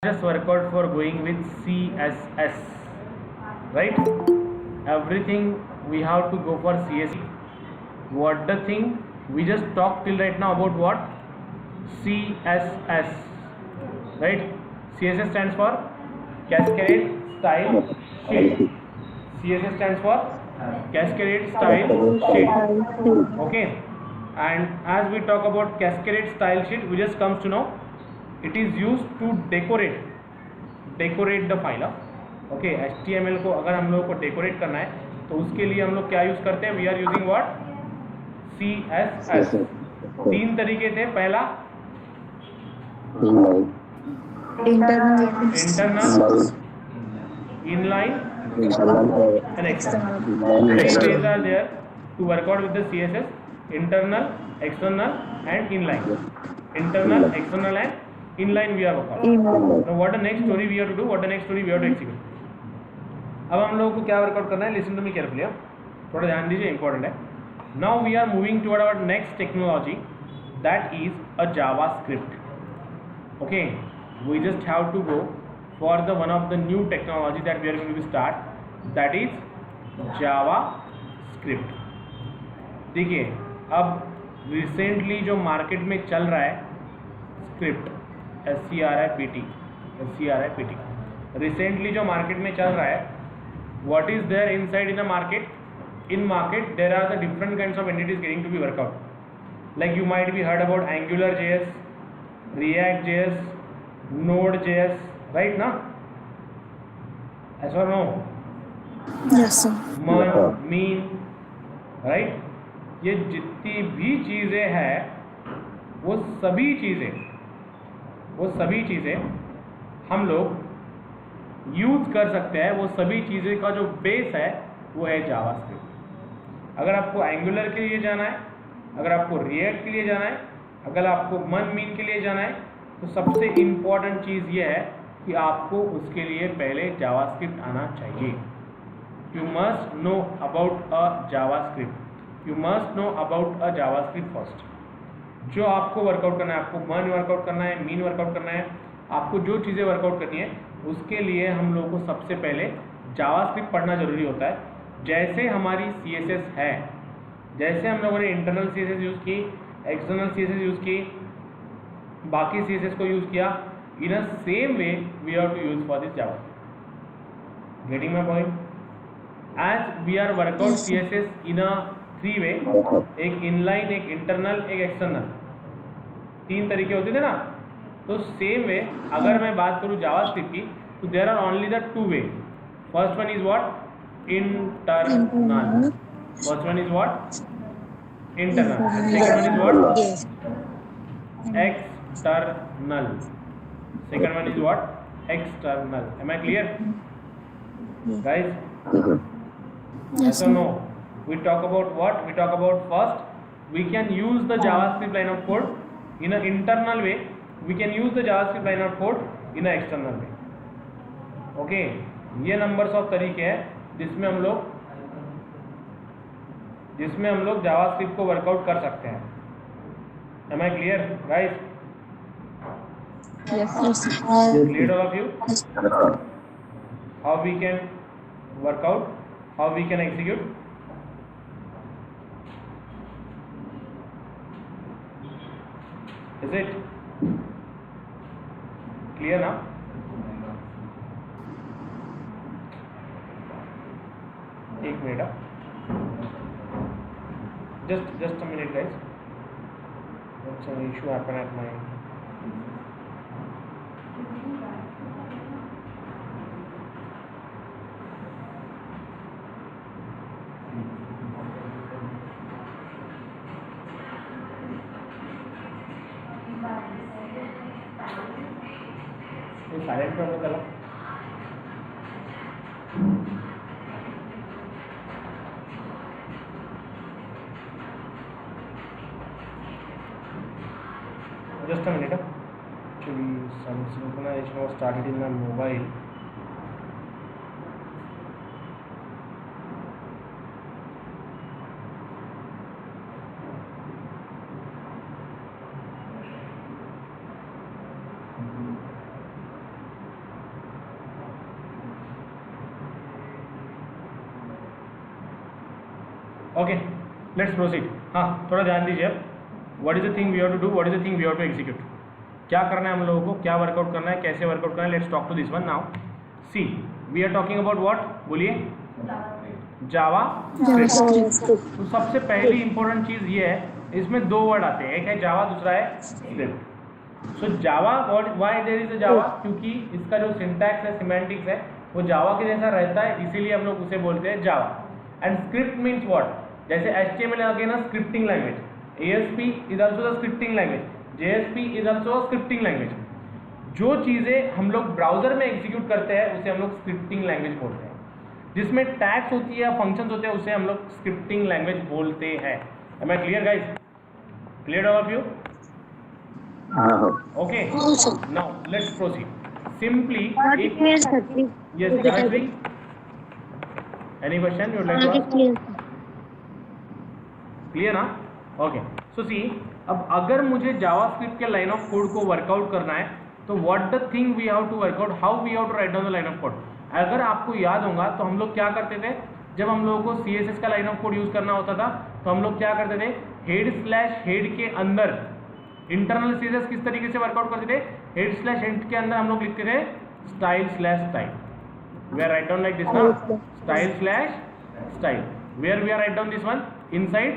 just workout for going with CSS, right? Everything we have to go for CSS. What the thing we just talked till right now about what? CSS, right? CSS stands for Cascade Style Sheet. CSS stands for Cascade Style Sheet. Okay, and as we talk about Cascade Style Sheet, we just comes to know it is used to decorate the file. Okay, HTML को अगर हम लोग को decorate करना है तो उसके लिए हम लोग क्या यूज करते हैं? We are using what? CSS. तीन तरीके थे. पहला internal, inline and external. Three ways are there to work out with the CSS: internal, external and inline. Internal, external and inline we have worked out. Now what the next story we have to do? What the next story we have to execute? अब हम लोगों को क्या workout करना है? Listen to me carefully, थोड़ा ध्यान दीजिए, इंपॉर्टेंट है. Now we are moving toward our next technology, that is a JavaScript. Okay, we just have to go for the one of the new technology that we are going to start, that is JavaScript. देखिए, अब recently जो market में चल रहा है script, SCRIPT, recently जो market में चल रहा है, what is there inside in a market? In market there are the different kinds of entities getting to be worked out. Like you might be heard about AngularJS, React.js, Node.js, right now? Yes or no? Yes, sir. Mean, right? ये जितनी भी चीज़ें हैं वो सभी चीज़ें हम लोग यूज़ कर सकते हैं. वो सभी चीज़ें का जो बेस है वो है जावास्क्रिप्ट. अगर आपको एंगुलर के लिए जाना है, अगर आपको रिएक्ट के लिए जाना है, अगर आपको मीन के लिए जाना है, तो सबसे इम्पॉर्टेंट चीज़ ये है कि आपको उसके लिए पहले जावास्क्रिप्ट आना चाहिए. You must know about a JavaScript. You must know about a JavaScript first. जो आपको वर्कआउट करना है, आपको वर्कआउट करना है, मीन वर्कआउट करना है, आपको जो चीज़ें वर्कआउट करनी है उसके लिए हम लोगों को सबसे पहले जावास्क्रिप्ट पढ़ना ज़रूरी होता है. जैसे हमारी CSS है, जैसे हम लोगों ने इंटरनल CSS यूज़ की, एक्सटर्नल CSS यूज़ की, बाकी CSS को यूज़ किया, in a same way we have to use for this JavaScript. Getting my point? As we are workout CSS in a three way, एक inline, एक internal, एक external, तीन तरीके होते थे ना. तो सेम वे अगर मैं बात करूँ जावास्क्रिप्ट की, तो there are only the two way. First one is what? Internal. First one is what? Internal. Second one is what? external. Second one is what? External. Am I clear, guys? Yes or no? We talk about what? We talk about first we can use the JavaScript line of code in an internal way. We can use the JavaScript line of code in an external way. Okay, ये numbers of तरीके हैं जिसमें हम लोग JavaScript को workout कर सकते हैं. Am I clear, guys? Yes, yes. Clear all of you? How we can work out? How we can execute? Is it clear now? एक minute, just a minute, guys. Some issue happened at my silent पे चला. Just a minute. Actually, some synchronization was started in my mobile. Okay, let's proceed. हाँ, थोड़ा ध्यान दीजिए अब। What is the thing we have to do, what is the thing we have to execute. क्या करना है हम लोगों को, क्या वर्कआउट करना है, कैसे वर्कआउट करना है। Let's talk to this one now. See, we are talking about what, बोलिए, जावा स्क्रिप्ट। तो सबसे पहली इंपॉर्टेंट चीज ये है, इसमें दो वर्ड आते हैं, एक है जावा, दूसरा है script. So Java, why there is a Java, क्योंकि इसका जो सिंटैक्स है, सिमेंटिक्स है, वो जावा के जैसा रहता है, इसीलिए हम लोग उसे बोलते हैं जावा। एंड स्क्रिप्ट मीन्स व्हाट, जैसे HTML again a scripting language, ASP is also the scripting language, JSP is also a scripting language. जो चीज़ें हम लोग ब्राउजर में एग्जीक्यूट करते हैं उसे हम लोग स्क्रिप्टिंग लैंग्वेज बोलते हैं। जिसमें टैग्स होती है, फंक्शंस होते हैं, उसे हम लोग स्क्रिप्टिंग लैंग्वेज बोलते हैं। Am I clear guys? Clear all of you? Okay, now let's proceed. Simply yes, correctly. Any question you would like to ask? Clear ना? ओके, सो सी, अब अगर मुझे जावास्क्रिप्ट के लाइन ऑफ कोड को work out करना है, तो what the thing we have to work out, how we have to write down the line of code. अगर आपको याद होगा तो हम लोग क्या करते थे, जब हम लोगों को CSS का लाइन ऑफ कोड यूज करना होता था तो हम लोग क्या करते थे, हेड के अंदर इंटरनल CSS किस तरीके से वर्कआउट करते थे, हेड के अंदर हम लोग लिखते थे style. We are write down like this ना, style. Where we are write down this one, inside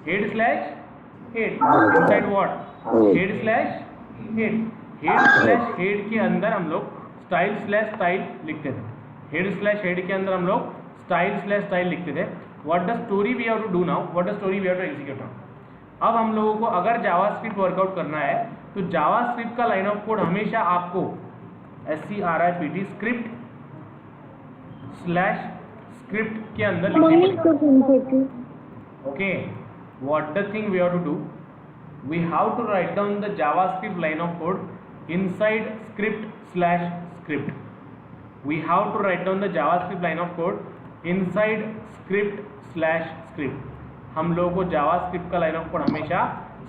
head inside what, head के अंदर हम लोग स्टाइल लिखते थे, हेड के अंदर हम लोग स्टाइल लिखते थे। What the story we have to do now, what the story we have to execute now. अब हम लोगों को अगर जावास्क्रिप्ट वर्कआउट करना है तो जावास्क्रिप्ट का लाइन ऑफ कोड हमेशा आपको SCRIPT स्क्रिप्ट के अंदर लिखनी पड़ेगी। Okay, what the thing we have to do, we have to write down the JavaScript line of code inside script. We have to write down the JavaScript line of code inside script. हम लोगों को JavaScript का line of code हमेशा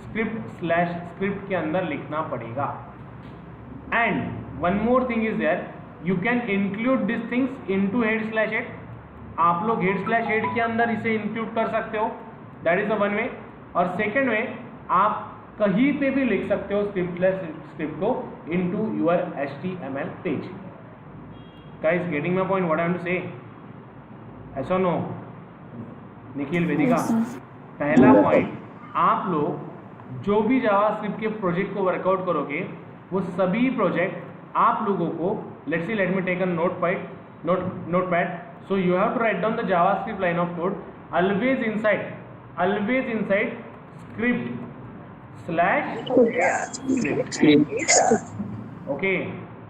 script के अंदर लिखना पड़ेगा। And one more thing is there, you can include these things into head/head. आप लोग head/head के अंदर इसे इंक्लूड कर सकते हो, that is the one way. और सेकेंड वे, आप कहीं पे भी लिख सकते हो स्क्रिप्ट को into your HTML page. Guys, getting my point, what I am to say? ऐसा नो निखिल, वेदिका, पहला पॉइंट, आप लोग जो भी जावास्क्रिप्ट के प्रोजेक्ट को वर्कआउट करोगे वो सभी प्रोजेक्ट आप लोगों को, let me take a notepad. So you have to write down the JavaScript line of code always inside script/script। Okay,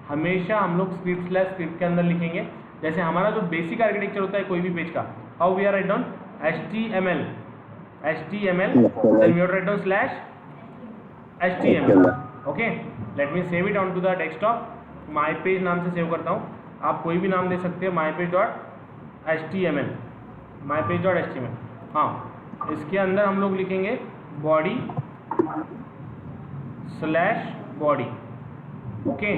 हमेशा हम लोग script/script के अंदर लिखेंगे। जैसे हमारा जो बेसिक आर्किटेक्चर होता है कोई भी पेज का, how we are write down HTML, then we have write down /HTML। Okay, let me save it on to the desktop. My page नाम से सेव करता हूँ, आप कोई भी नाम दे सकते हैं, mypage.html। हाँ, इसके अंदर हम लोग लिखेंगे body/body। Okay,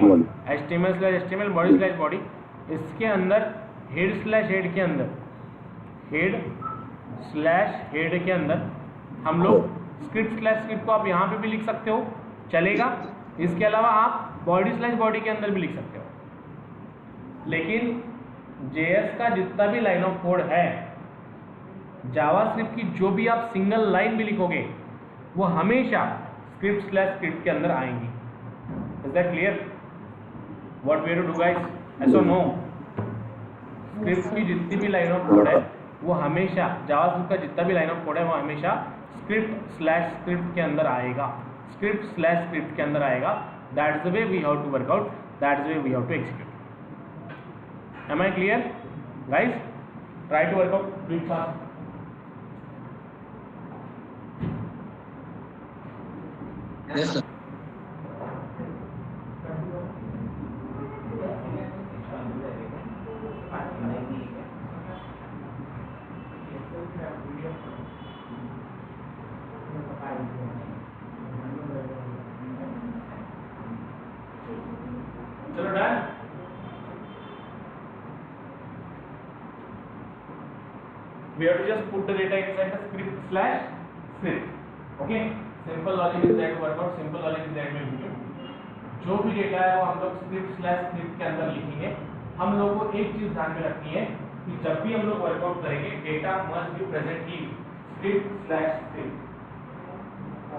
HTML/HTML, body/body। इसके अंदर हेड/हेड के अंदर हम लोग स्क्रिप्ट/स्क्रिप्ट को आप यहाँ पे भी लिख सकते हो, चलेगा। इसके अलावा आप body/body के अंदर भी लिख सकते हो। लेकिन JS का जितना भी लाइन ऑफ कोड है, जावास्क्रिप्ट की जो भी आप सिंगल लाइन भी लिखोगे वो हमेशा स्क्रिप्ट/स्क्रिप्ट के अंदर आएंगी। Is that clear? What we have to do guys? ऐसा नो, स्क्रिप्ट की जितनी भी लाइन ऑफ कोड है वो हमेशा, जावास्क्रिप्ट का जितना भी लाइन ऑफ कोड है वो हमेशा स्क्रिप्ट/स्क्रिप्ट के अंदर आएगा, स्क्रिप्ट/स्क्रिप्ट के अंदर आएगा। That's the way we have to work out, that's the way we have to execute. Am I clear guys? Try to work out, please fast. Yes, sir. चलो done. we have to just put the data inside the script/script. Okay, simple logic is that work out, simple logic is that will execute. जो भी data है वो हम लोग script/script के अंदर लिखेंगे. हम लोग को एक चीज ध्यान में रखनी है कि जब भी हम लोग वर्कआउट करेंगे data must be present in script/script.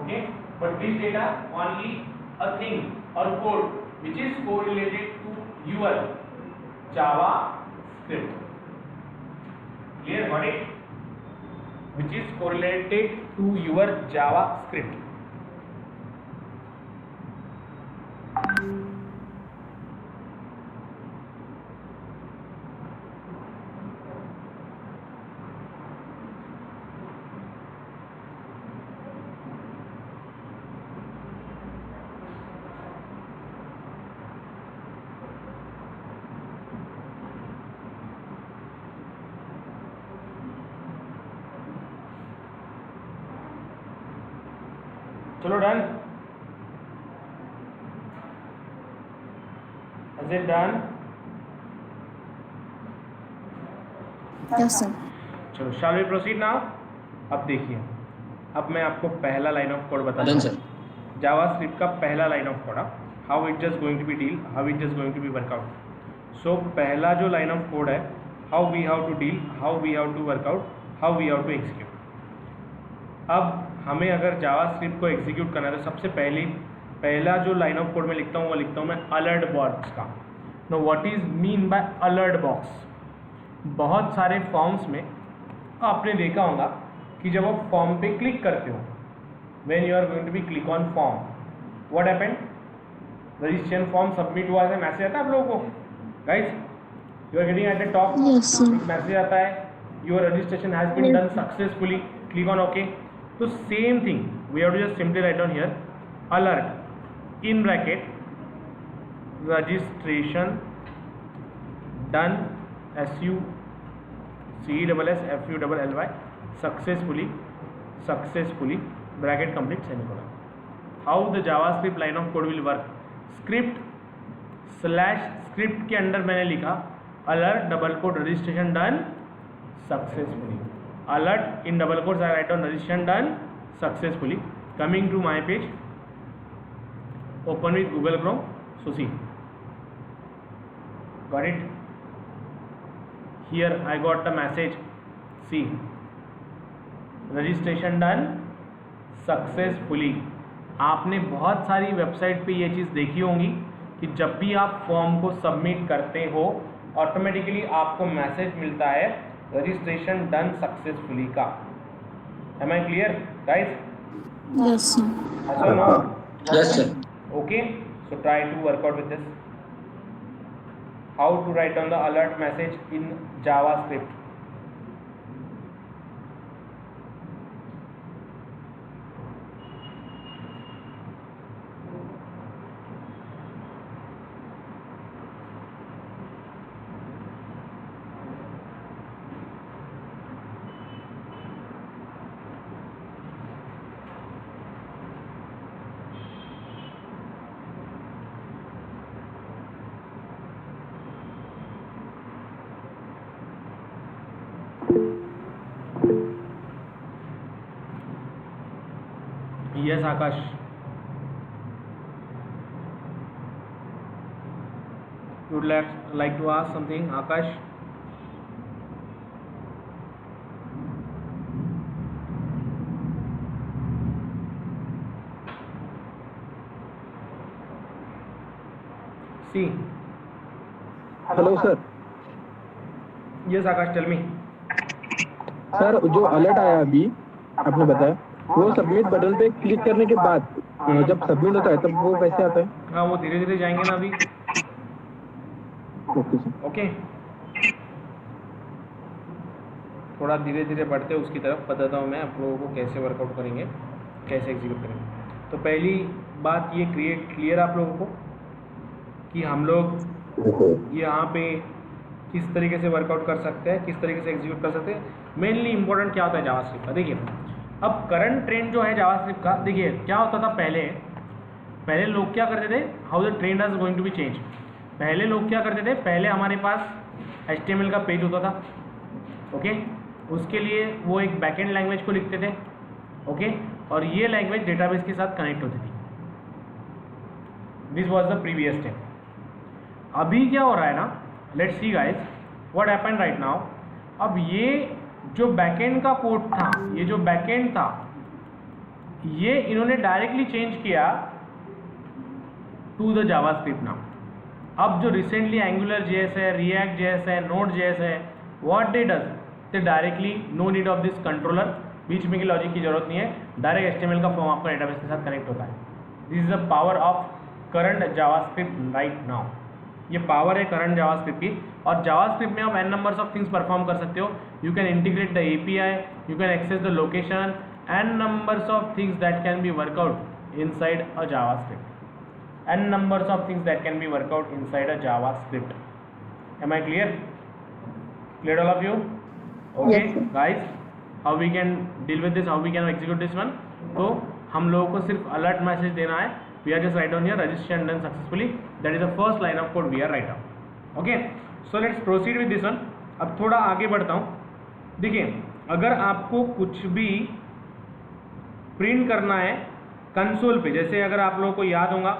Okay, but this data only a thing or code which is correlated to your JavaScript. Clear? Got it? Which is correlated to your JavaScript. चलो done. Is it done? Yes, sir. चलो shall we proceed now? अब देखिए, अब मैं आपको पहला line of code बताता Done, हूँ. sir. जावास्क्रिप्ट का पहला line of code, how it just going to be deal, how it just going to be work out. So पहला जो लाइन ऑफ कोड है, how we have to deal, how we have to work out, how we have to execute. अब हमें अगर JavaScript को execute करना है तो सबसे पहला जो लाइन ऑफ कोड में लिखता हूँ वो लिखता हूँ मैं अलर्ट बॉक्स का. Know what is mean by alert box? बहुत सारे फॉर्म्स में आपने देखा होगा कि जब आप फॉर्म पे क्लिक करते हो, when you are going to be click on form, what happened? Registration form submit हुआ है, मैसेज आता है आप लोगों को. Guys, you are getting at the top Yes, sir. Message आता है, your registration has been done successfully, click on okay. तो same thing we have to just simply write down here alert in bracket registration done SUCCESSFULLY successfully bracket complete semicolon. How the JavaScript line of code will work? Script के अंदर मैंने लिखा alert double quote registration done successfully. Alert in double quotes I write down registration done successfully. Coming to my page, open with Google Chrome. So see, got it? Here I got the message. See, registration done successfully. आपने बहुत सारी website पे ये चीज़ देखी होंगी कि जब भी आप फॉर्म को सबमिट करते हो ऑटोमेटिकली आपको मैसेज मिलता है रजिस्ट्रेशन डन सक्सेसफुली का. Am I clear guys? Yes, sir. अच्छा no? Yes, sir. Okay, so try to work out with this. How to write down the alert message in JavaScript? Yes, Akash. You would like to ask something, Akash? See. Hello sir. Yes, Akash, tell me. Sir जो alert आया अभी आपने बताया वो submit button पे click करने के बाद जब सबमिट होता है तब वो कैसे आता है? हाँ, वो धीरे धीरे जाएंगे ना अभी. Okay sir. ओके, थोड़ा धीरे धीरे बढ़ते हैं उसकी तरफ बताता हूँ मैं आप लोगों को कैसे वर्कआउट करेंगे, कैसे एग्जीक्यूट करेंगे. तो पहली बात ये क्लियर आप लोगों को कि हम लोग यहाँ पे किस तरीके से वर्कआउट कर सकते हैं, किस तरीके से एग्जीक्यूट कर सकते हैं. मेनली इंपॉर्टेंट क्या होता है जावास्क्रिप्ट का? देखिए, अब करंट ट्रेंड जो है जावास्क्रिप्ट का, देखिए क्या होता था पहले लोग क्या करते थे, how the trend is going to be change. पहले लोग क्या करते थे, पहले हमारे पास HTML का पेज होता था. ओके, उसके लिए वो एक बैकएंड लैंग्वेज को लिखते थे, ओके, और ये लैंग्वेज डेटाबेस के साथ कनेक्ट होती थी। This was the previous step. अभी क्या हो रहा है ना, let's see guys what happened right now. अब ये जो बैकएंड का कोड था, ये जो बैकएंड था, ये इन्होंने डायरेक्टली चेंज किया टू द जावास्क्रिप्ट नाउ। अब जो रिसेंटली एंगुलर जेएस है, रिएक्ट जेएस है, नोड जेएस है, what they does, they directly, no need of this controller, बीच में की लॉजिक की जरूरत नहीं है, डायरेक्ट एचटीएमएल का फॉर्म आपका डेटाबेस के साथ कनेक्ट होता है। This is the power of current JavaScript right now. ये पावर है करंट जावास्क्रिप्ट की, और जावास्क्रिप्ट में आप n numbers of things perform कर सकते हो। You can integrate the API, you can access the location, n numbers of things that can be worked out inside a JavaScript. N numbers of things that can be worked out inside a JavaScript. Am I clear? Clear all of you? Okay, Yes, sir. guys. How we can deal with this? How we can execute this one? तो हम लोगों को सिर्फ alert message देना है. We are just write down here registration done successfully. That is the first line of code we are write down. Okay. So let's proceed with this one. अब थोड़ा आगे बढ़ता हूँ. देखिए, अगर आपको कुछ भी प्रिंट करना है कंसोल पे, जैसे अगर आप लोगों को याद होगा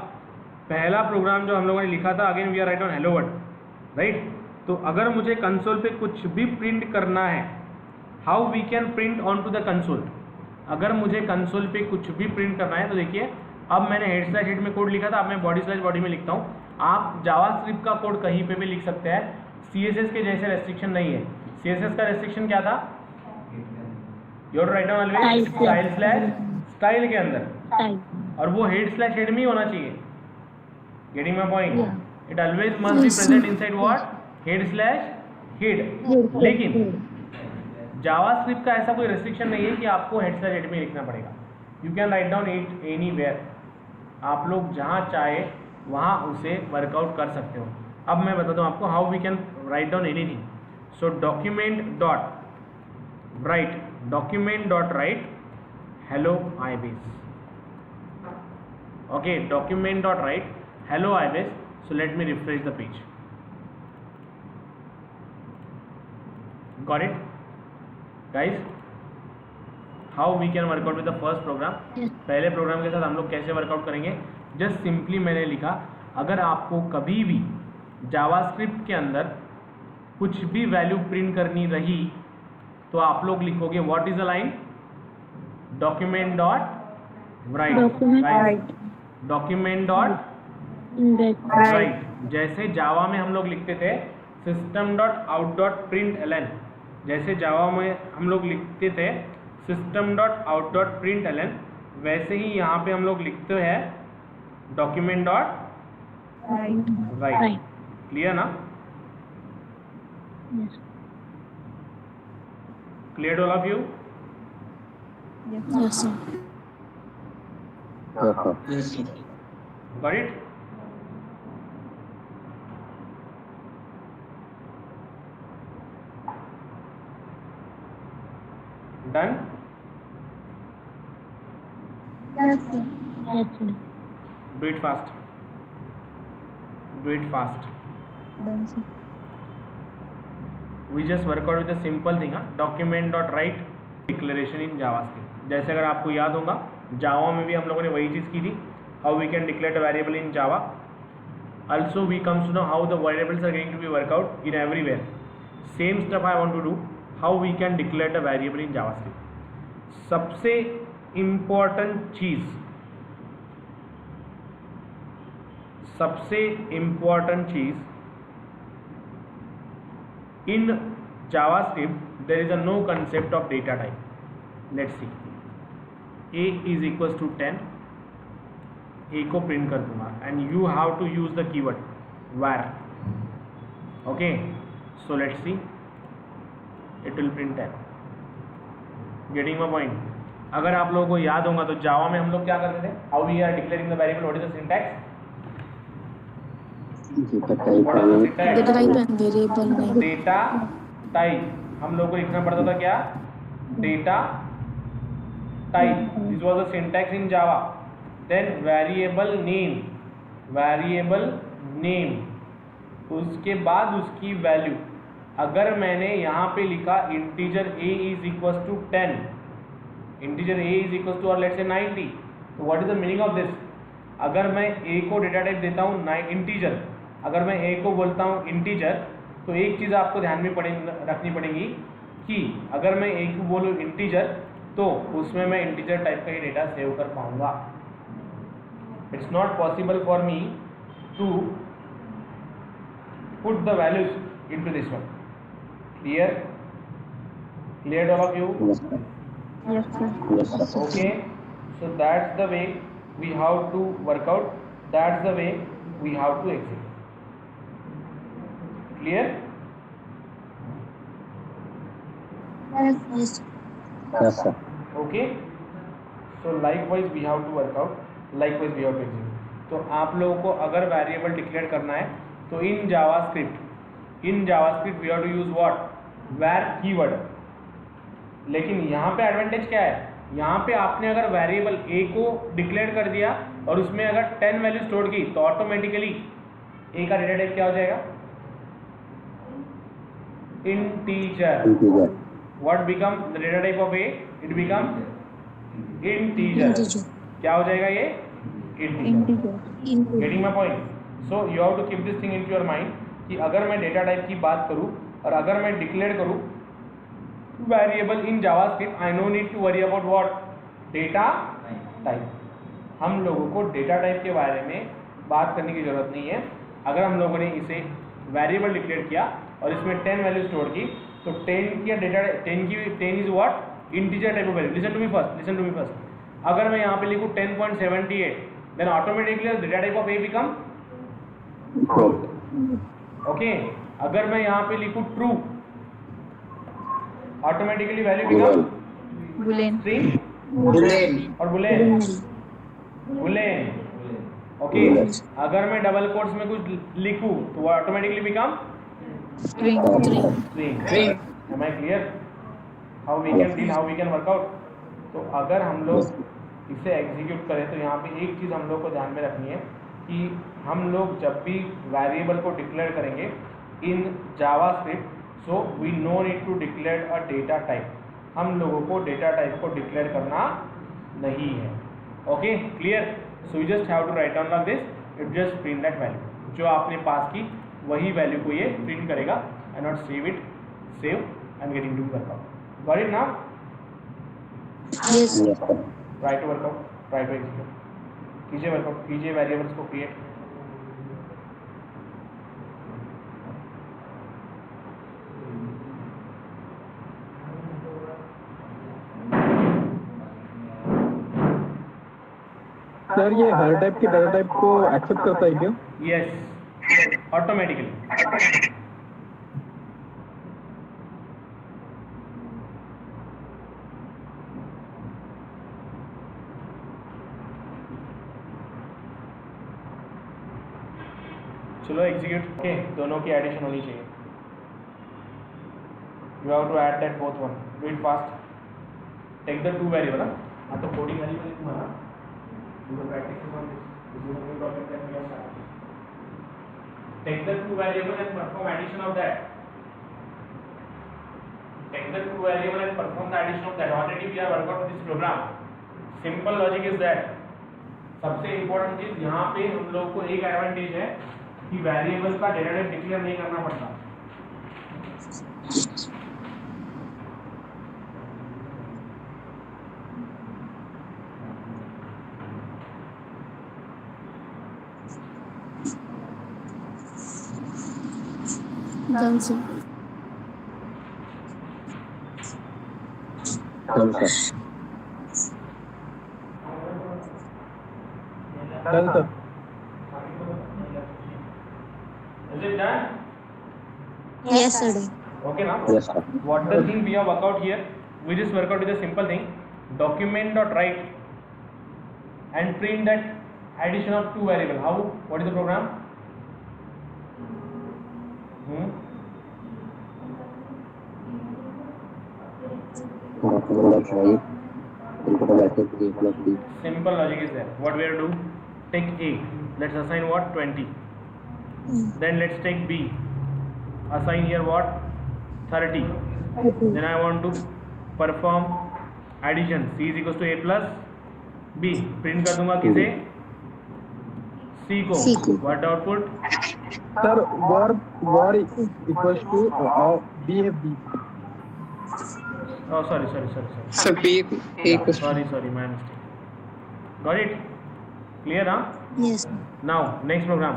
पहला प्रोग्राम जो हम लोगों ने लिखा था, again we are write on hello world, right. तो अगर मुझे कंसोल पे कुछ भी प्रिंट करना है, how we can print on to the console. अगर मुझे कंसोल पे कुछ भी प्रिंट करना है तो देखिए, अब मैंने हेड स्लैश हेड में कोड लिखा था, अब मैं बॉडी स्लैश बॉडी में लिखता हूँ। आप जावास्क्रिप्ट का कोड कहीं पे भी लिख सकते हैं, सीएसएस के जैसे रेस्ट्रिक्शन नहीं है। सीएसएस का रेस्ट्रिक्शन क्या था, your write down always style slash style के अंदर, और वो हेड स्लैश हेड में ही होना चाहिए। Getting my point, it always must be present inside what, head slash head. लेकिन जावास्क्रिप्ट का ऐसा कोई रेस्ट्रिक्शन नहीं है कि आपको हेड स्लैश हेड में लिखना पड़ेगा। You can write down it anywhere, आप लोग जहाँ चाहे वहाँ उसे वर्कआउट कर सकते हो। अब मैं बताता हूँ आपको how we can write down anything. So document dot write hello ibis. Okay, document dot write hello ibis. So let me refresh the page. Got it, guys? How we can work out with the first program? पहले programme के साथ हम लोग कैसे workout करेंगे? Just simply मैंने लिखा, अगर आपको कभी भी जावास्क्रिप्ट के अंदर कुछ भी वैल्यू प्रिंट करनी रही तो आप लोग लिखोगे what is the line, document dot write, document dot write। जैसे जावा में हम लोग लिखते थे system dot out dot println, जैसे जावा में हम लोग लिखते थे system dot out dot println, वैसे ही यहाँ पे हम लोग लिखते हैं document dot write। क्लियर ना? Clear all of you? Yes, sir. Yes, sir. Got it? Done? Yes, sir. Yes, sir. Do it fast. Do it fast. Done, sir. We just work out with a simple thing, document dot write declaration in JavaScript। जैसे अगर आपको याद होगा जावा में भी हम लोगों ने वही चीज़ की थी, how we can declare the variable in Java. Also we comes to know how the variables are going to be workout in everywhere. Same step I want to do, how we can declare the variable in JavaScript. सबसे important चीज़ in JavaScript there is a no concept of data type. Let's see, a is equals to 10, a को print कर दूंगा and you have to use the keyword var. Okay, so let's see, it will print 10. Getting my point? अगर आप लोगों को याद होगा तो जावा में हम लोग क्या करते थे, how we are declaring the variable, what is the syntax? Data type and variable name. Data type हम लोग को लिखना पड़ता था क्या, data type. This was the syntax in Java. Then variable name, उसके बाद उसकी वैल्यू। अगर मैंने यहाँ पे लिखा integer a is equal to 10, integer a is equal to और लेट्स से 90, तो what is the meaning of this? अगर मैं a को डेटा टाइप देता हूँ इंटीजर, अगर मैं a को बोलता हूँ इंटीजर, तो एक चीज़ आपको ध्यान में रखनी पड़ेगी कि अगर मैं a को बोलूँ इंटीजर तो उसमें मैं इंटीजर टाइप का ही डेटा सेव कर पाऊंगा. It's not possible for me to put the values into this one. Clear? Clear all of you? Yes, sir. Yes, sir. Yes, sir. Okay, so that's the way we have to work out, that's the way we have to execute. Clear? Yes. Yes, sir. Okay, so likewise we have to work out, likewise we have to execute. तो आप लोगों को अगर variable declare करना है तो in JavaScript we have to use what? var keyword. लेकिन यहाँ पे एडवांटेज क्या है? यहाँ पे आपने अगर वेरिएबल a को डिक्लेयर कर दिया और उसमें अगर 10 वैल्यू स्टोर की तो ऑटोमेटिकली a का डेटा टाइप क्या हो जाएगा? Integer. Integer. What become the data type of a? It become integer. Integer. क्या हो जाएगा ये? Integer. Integer. Getting my point? So you have to keep this thing into your mind कि अगर मैं डेटा टाइप की बात करूं और अगर मैं डिक्लेयर करूं variable in JavaScript, I no need to worry about what? Data type. हम लोगों को डेटा टाइप के बारे में बात करने की जरूरत नहीं है. अगर हम लोगों ने इसे वेरिएबल डिक्लेयर किया और इसमें 10 वैल्यू स्टोर की तो 10 की data 10 is what? Integer type of value. Listen to me first. अगर मैं यहाँ पे लिखूँ 10.78 then automatically data type of a become okay. अगर मैं यहाँ पे लिखूँ true, automatically value become Boolean. String Boolean. और बुलेन. ओके. अगर मैं डबल कोट्स में कुछ लिखूँ तो वो automatically become String. String. Am I clear? How we can deal, how we can work out? तो अगर हम लोग इसे एग्जीक्यूट करें तो यहाँ पे एक चीज़ हम लोग को ध्यान में रखनी है कि हम लोग जब भी वेरिएबल को डिक्लेयर करेंगे in JavaScript, so we no need to declare a data type. हम लोगों को डेटा टाइप को डिक्लेयर करना नहीं है. Okay, clear? So you just have to write down like this, it just print that value. जो आपने पास की वही वैल्यू को ये प्रिंट करेगा and not save and getting to work out. Got it now? Yes. Yes, sir. Try to work out, try to execute. कीजिए work out, कीजिए variables को क्रिएट. सर ये हर टाइप के डाटा टाइप को एक्सेप्ट करता है क्या? Yes, automatically. चलो एग्जीक्यूट. ओके, दोनों की एडिशन होनी चाहिए. You have to add that both one. Do it fast. Take the two variable. हाँ तो कोडिंग वेरिएबल लिखूंगा ना. Do the practices on this. This is a new topic that we are starting. Take the two variable and perform addition of that. Take the two variable and perform the addition of that. Already we have worked out this program. Simple logic is that. सबसे important चीज यहाँ पे हम लोग को एक advantage है कि वेरिएबल का डेटा टाइप डिक्लेयर नहीं करना पड़ता. Done, sir. Done, sir. Done sir. Is it done? Yes, sir. Okay now? Yes, sir. What the thing we have worked out here? We just work out with a simple thing. Document.write and print that addition of two variable. How? What is the program? Document right. Input of access A plus B. Simple logic is there. What we have to do? Take A. Let's assign what? 20. Then let's take B. Assign here what? 30. Then I want to perform addition. C is equals to A plus B. Print कर दूंगा किसे? C को. C को. What output? Sir war equals to B है B. Oh, sorry. Sir B एक Sorry, my mistake. Got it? Clear, huh? Yes. Now, next program.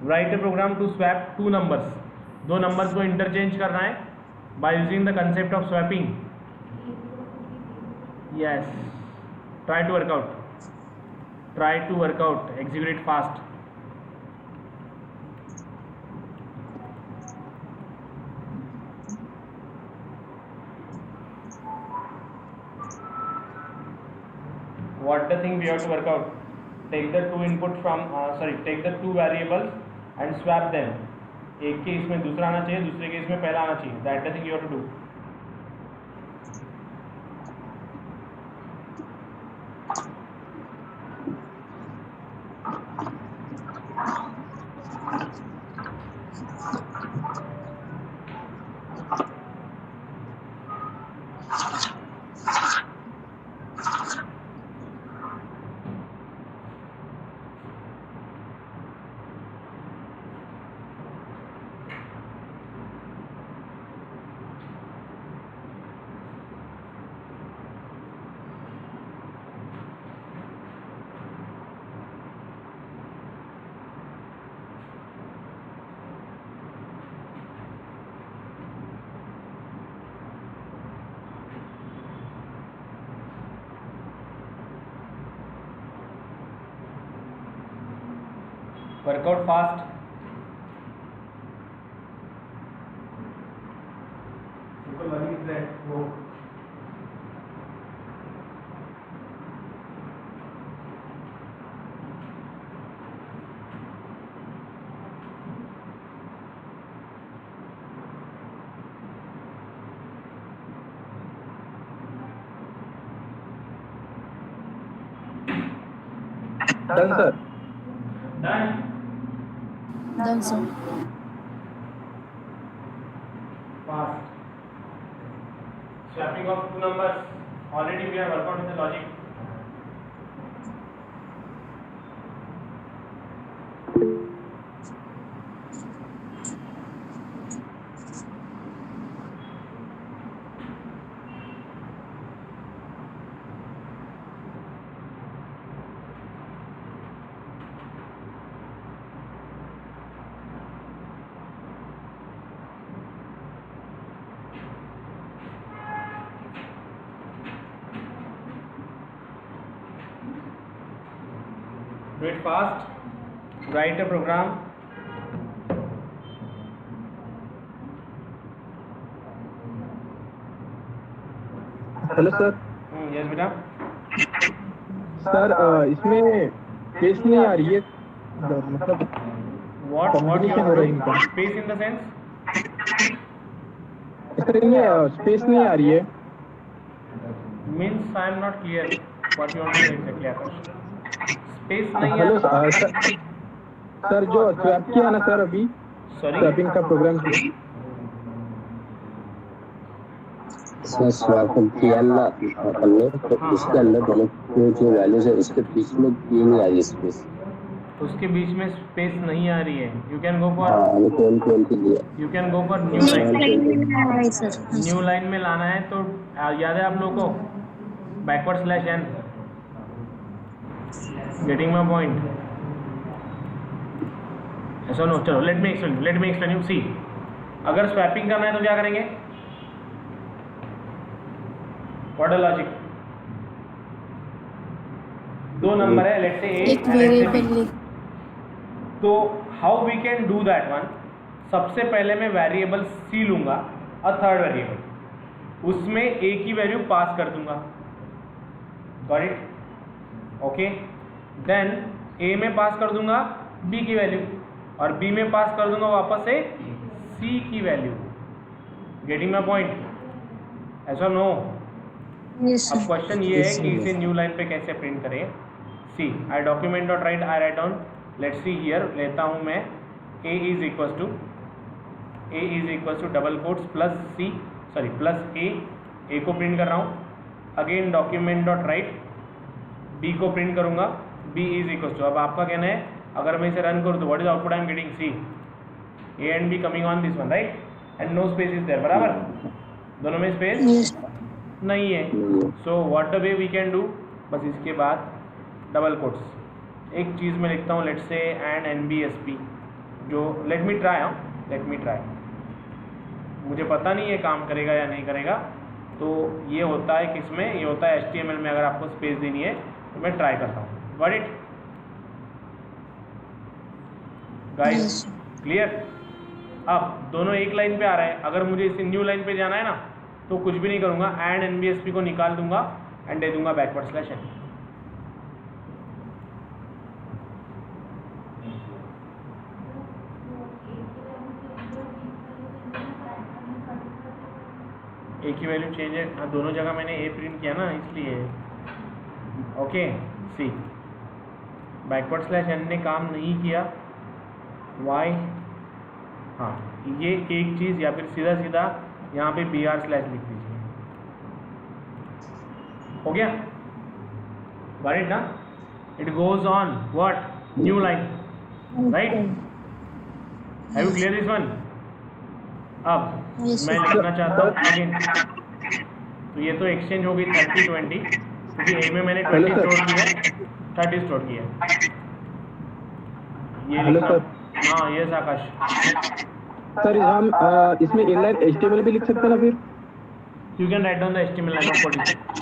Write a program to swap two numbers. दो numbers को interchange करना है by using the concept of swapping. Yes. Try to work out. Execute it fast. What the thing we have to work out? Take the two variables and swap them. एक के इसमें दूसरा आना चाहिए, दूसरे के इसमें पहला आना चाहिए. That the thing you have to do. Work out fast. People worry is that go. Done, sir. Done. Done, sir. Fast. Swapping of two numbers. Already we have worked out with the logic. Do it fast. Write a program. Hello sir. Yes, बेटा. Sir इसमें space नहीं आ रही है, मतलब What you Combination हो are रही doing? है. Space in the sense? Sir इनमें स्पेस नहीं आ रही है. Means I am not clear. What you want to say exactly, Akash? Space नहीं हेलो है. सर जो स्वैप किया ना सर अभी, Sorry. स्वैपिंग का प्रोग्राम इसमें स्वैप किया ना अपन ने, तो इसके अंदर दोनों जो वैल्यूज है उसके बीच में ये नहीं आ रही स्पेस. उसके बीच में स्पेस नहीं आ रही है. You can go for हाँ, ये कौन के लिए? you can go for new Next line. line में आ रहा है, sir. न्यू लाइन में लाना है तो याद है आप लोगों को backward slash N. Getting my point? ऐसा नो. चलो let me explain you. See, अगर स्वैपिंग करना है तो क्या करेंगे? What logic? दो नंबर है, लेट्स से ए एक वेरिएबल लिख. तो how we can do that one? सबसे पहले मैं वेरिएबल सी लूंगा, अ थर्ड वेरिएबल, उसमें ए की वैल्यू पास कर दूंगा. Got it? ओके. देन ए में पास कर दूंगा बी की वैल्यू, और बी में पास कर दूंगा वापस से सी की वैल्यू. Getting my point? ऐसा नो. Yes, अब sir. क्वेश्चन ये है कि इसे न्यू लाइन पे कैसे प्रिंट करें. See, I document dot write, I write down. Let's see here, लेता हूं मैं a is equal to A is equal to double quotes plus C, sorry plus A को प्रिंट कर रहा हूँ. Again document dot write, B को print करूँगा, B is equal to, अब आपका कहना है अगर मैं इसे रन करूँ तो what is output I am getting, see, A and B coming on this one, right, and no space is there, बराबर, दोनों में स्पेस Yes. नहीं है. So what the way we can do, बस इसके बाद डबल कोट्स, एक चीज़ मैं लिखता हूँ, लेट्स से एंड NBSP, जो लेट मी ट्राई, मुझे पता नहीं ये काम करेगा या नहीं करेगा. तो ये होता है किसमें, ये होता है HTML में. अगर आपको स्पेस देनी है तो मैं ट्राई करता हूँ. Got it guys, Yes. Clear. अब दोनों एक लाइन पे आ रहे हैं. अगर मुझे इसे न्यू लाइन पे जाना है ना तो कुछ भी नहीं करूँगा, एंड NBSP को निकाल दूंगा एंड दे दूंगा बैकवर्ड स्लैश एन. एक ही वैल्यू चेंज है, हाँ दोनों जगह मैंने ए प्रिंट किया ना इसलिए. ओके, सी, बैकवर्ड स्लैश एन ने काम नहीं किया. वाई, हाँ ये एक चीज़, या फिर सीधा सीधा यहाँ पे BR स्लैश लिख दीजिए. हो गया, गॉट इट ना. It goes on what, new line, right. Have you clear this one. अब Yes, मैं sir. लिखना चाहता हूँ अगेन, तो ये तो एक्सचेंज हो गई 30-20, क्योंकि ए में मैंने 20 Hello, sir. स्टोर किया, 30 स्टोर किया. ये Hello, लिखना, sir. हाँ यस आकाश. सर हम इसमें इनलाइन HTML भी लिख सकते हैं ना फिर? You can write down the HTML line of code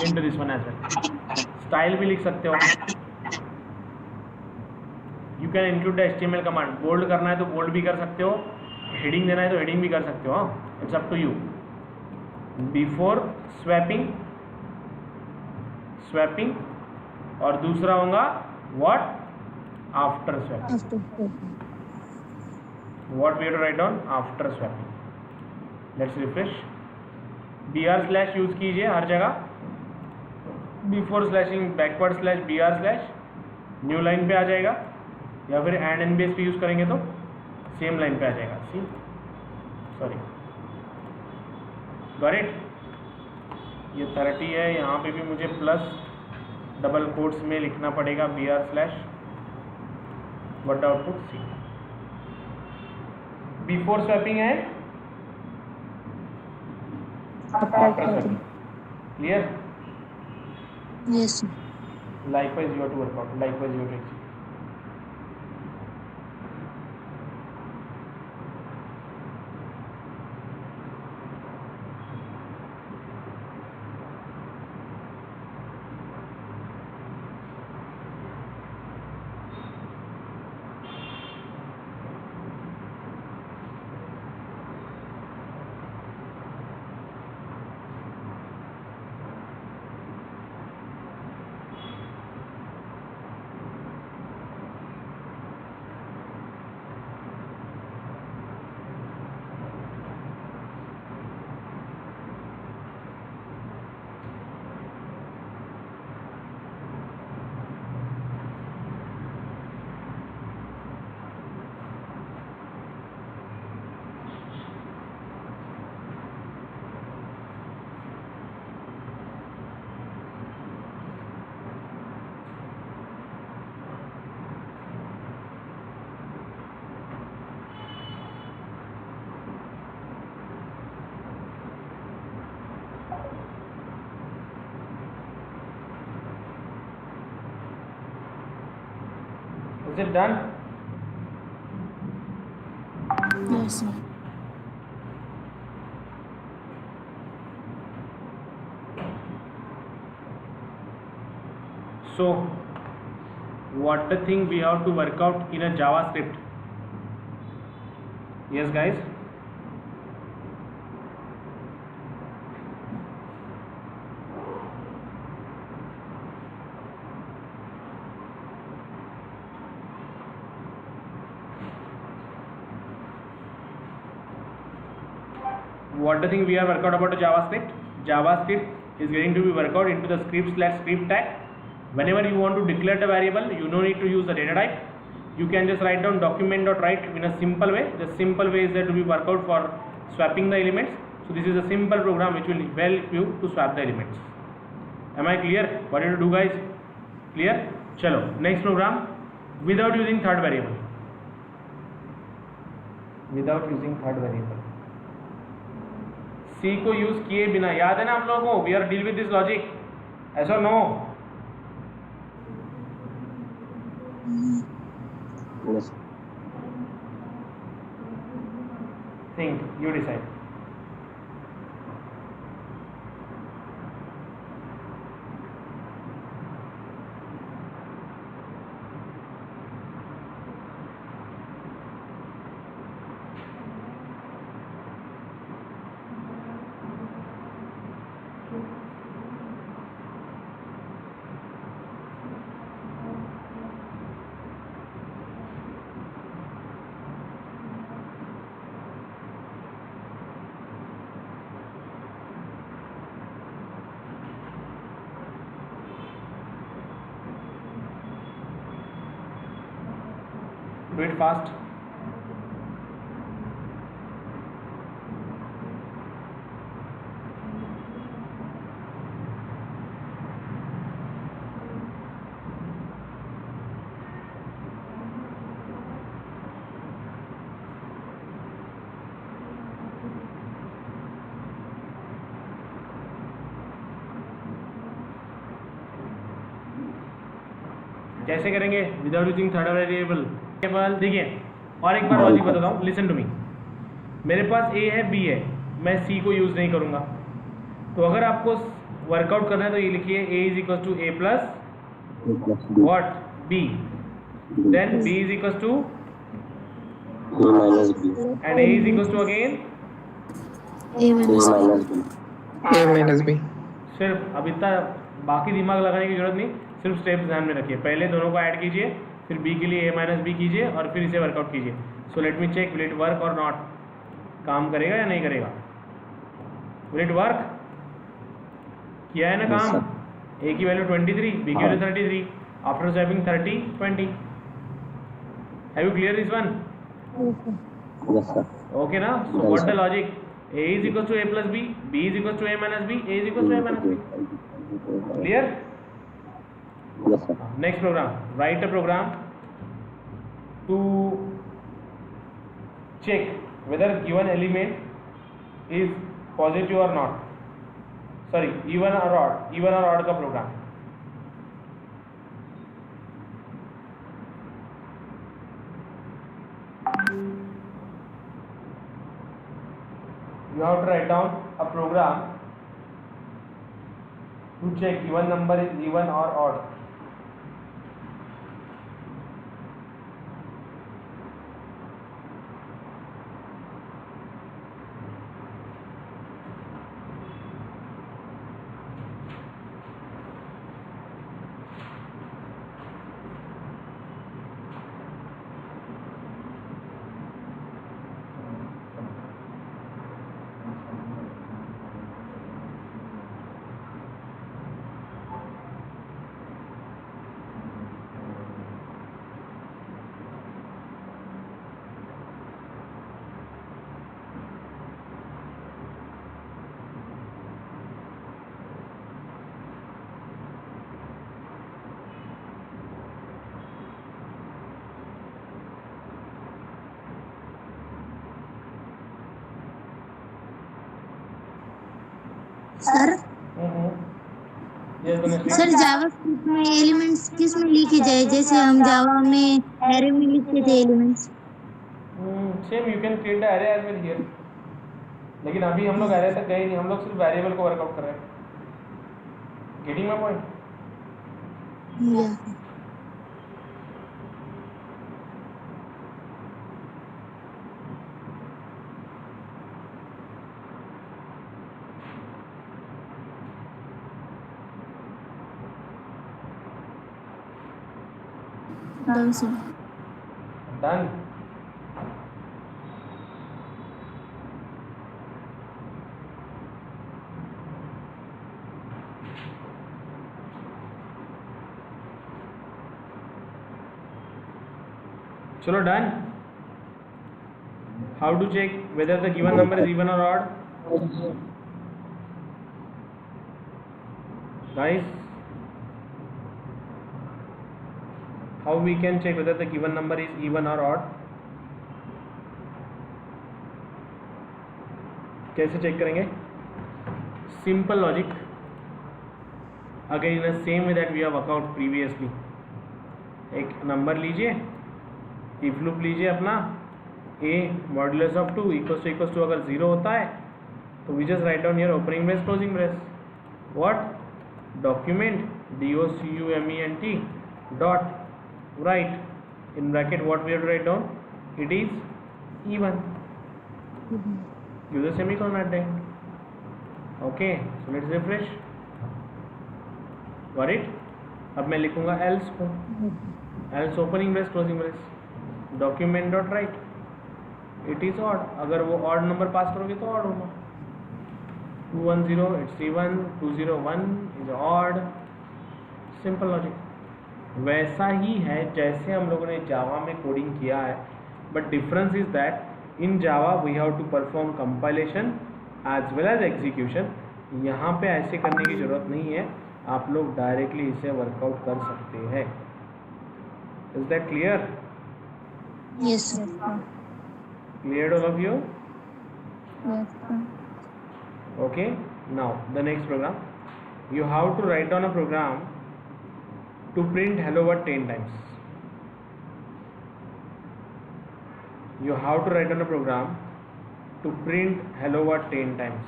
into this one as well. Style भी लिख सकते हो. You can include the HTML command. Bold करना है तो बोल्ड भी कर सकते हो, हेडिंग देना है तो हेडिंग भी कर सकते हो. It's up to you. Before swapping और दूसरा होगा what, after swapping. After. What we have to write down after swapping. Let's refresh. BR slash use कीजिए हर जगह. Before slashing backward slash BR slash new line पे आ जाएगा, या फिर and NBSP use करेंगे तो सेम लाइन पे आ जाएगा. सी, सॉरी, गॉट इट. ये 30 है, यहाँ पे भी मुझे प्लस डबल कोट्स में लिखना पड़ेगा BR slash what output, see. Before swapping है after swapping. Clear. Yes, sir. Likewise you have to work out, likewise you have to execute. Is it done? Yes, sir. So, what the thing we have to work out in a JavaScript? Yes, guys. What the thing we are work out about a JavaScript? JavaScript is going to be worked out into the script/script tag. Whenever you want to declare the variable, you no need to use the data type. you can just write down document.write in a simple way. The simple way is there to be worked out for swapping the elements. So this is a simple program which will help you to swap the elements. Am I clear? What did you do, guys? Clear? Chalo, next program, without using third variable. Without using third variable. C को use किए बिना, याद है ना हम लोगों को, we are deal with this logic, ऐसा no? Yes. Think, you decide. Do it fast. कैसे करेंगे विदाउट यूजिंग थर्ड वेरिएबल? देखिए और एक बार लॉजिक बताता हूँ, लिसन टू मी। मेरे पास ए है, बी है, मैं सी को यूज़ नहीं करूँगा। तो अगर आपको वर्कआउट करना है तो ये लिखिए A is equal to A plus what B, then B is equal to A minus B. And A is equal to again A minus A B. minus B. A minus B. सिर्फ अब इतना बाकी दिमाग लगाने की जरूरत नहीं, सिर्फ स्टेप्स ध्यान में रखिए। पहले दोनों को ऐड कीजिए, फिर बी के लिए ए माइनस बी कीजिए और फिर इसे वर्कआउट कीजिए। So let me check will it work और नॉट। काम करेगा या नहीं करेगा? Will it work? किया है ना Yes, काम? ए की वैल्यू 23, बी की value 33, after swapping 30 20। Have you clear this one? Yes, sir. Okay ना? So Yes, what the sir. Logic? A is equal to A plus B, B is equal to A minus B, A is equal to A minus B. Clear? Yes, sir. Next program, write a program to check whether given element is positive or not. Sorry, even or odd, even or odd का program. You have to write down a program to check given number is even or odd. Sir Yes, Ganesh. Sir JavaScript में elements किस में लिखे जाए? जैसे हम जावा में array में लिखते the elements. Same, you can create the array as well here. लेकिन अभी हम लोग array तक गए नहीं, हम लोग सिर्फ वेरिएबल को वर्कआउट कर रहे हैं। Getting my point? या डन सर। Done. चलो done. How to check whether the given number is even or odd? Guys, how we can check whether the given number is even or odd? कैसे check करेंगे? Simple logic. Again in the same way that we have worked out previously. एक number लीजिए, if loop लीजिए अपना, a modulus of 2 equals to अगर 0 होता है तो we just write down here opening brace closing brace. What? Document document dot write in bracket what we have to write down, it is even. Use the semicolon at the end. Okay, so let's refresh. Got it? अब मैं लिखूंगा else को, else opening brace closing brace document dot right, it is odd. अगर वो odd number पास करोगे तो odd होगा. 210 it's even, 201 is odd. Simple logic. वैसा ही है जैसे हम लोगों ने जावा में कोडिंग किया है, but difference is that in Java we have to perform compilation as well as execution. यहाँ पे ऐसे करने की ज़रूरत नहीं है, आप लोग डायरेक्टली इसे वर्कआउट कर सकते हैं. Is that clear? Yes, sir. Cleared all of you? Yes, sir. Okay, now the next program, you have to write down a program to print hello world 10 times. You have to write down a program to print hello world 10 times.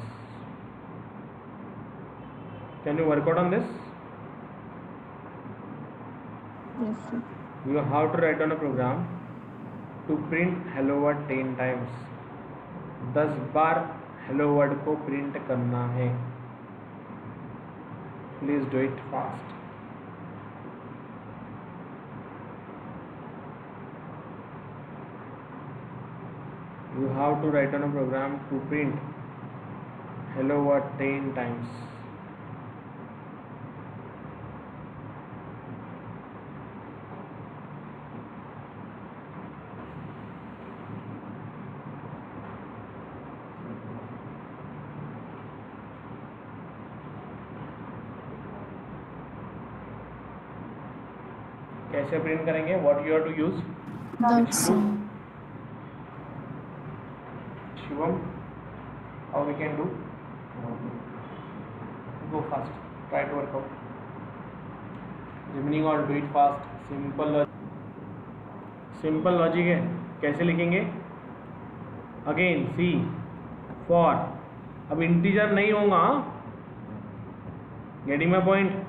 Can you work out on this? Yes, sir. You have to write down a program to print hello world 10 times. 10 bar hello world को print करना है. Please do it fast. You have to write down a program to print hello world 10 times. कैसे print करेंगे? What you have to use? Dots. Shivam, how we can do? Go fast, try to work out. Remaining all do it fast. Simple logic है. कैसे लिखेंगे? Again C for, अब integer नहीं होगा. Getting my point?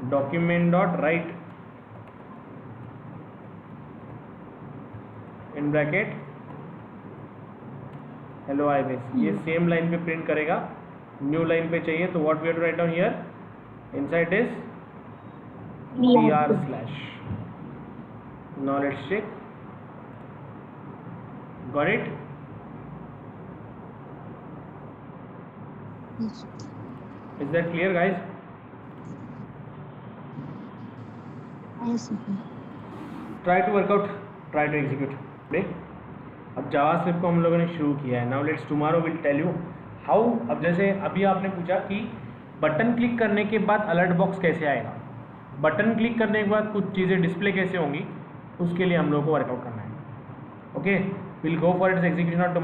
Document dot write in bracket hello I base. ये same line पे print करेगा. New line पे चाहिए तो what we have to write down here, inside is br/. Now let's check. Got it? Yes. Is that clear guys? Yes, sir. Try to work out, try to execute. देख, अब JavaScript को हम लोगों ने शुरू किया है. Now let's tomorrow will tell you how. अब जैसे अभी आपने पूछा कि बटन क्लिक करने के बाद अलर्ट बॉक्स कैसे आएगा, बटन क्लिक करने के बाद कुछ चीज़ें डिस्प्ले कैसे होंगी, उसके लिए हम लोग को वर्कआउट करना है. Okay, will go for its execution tomorrow.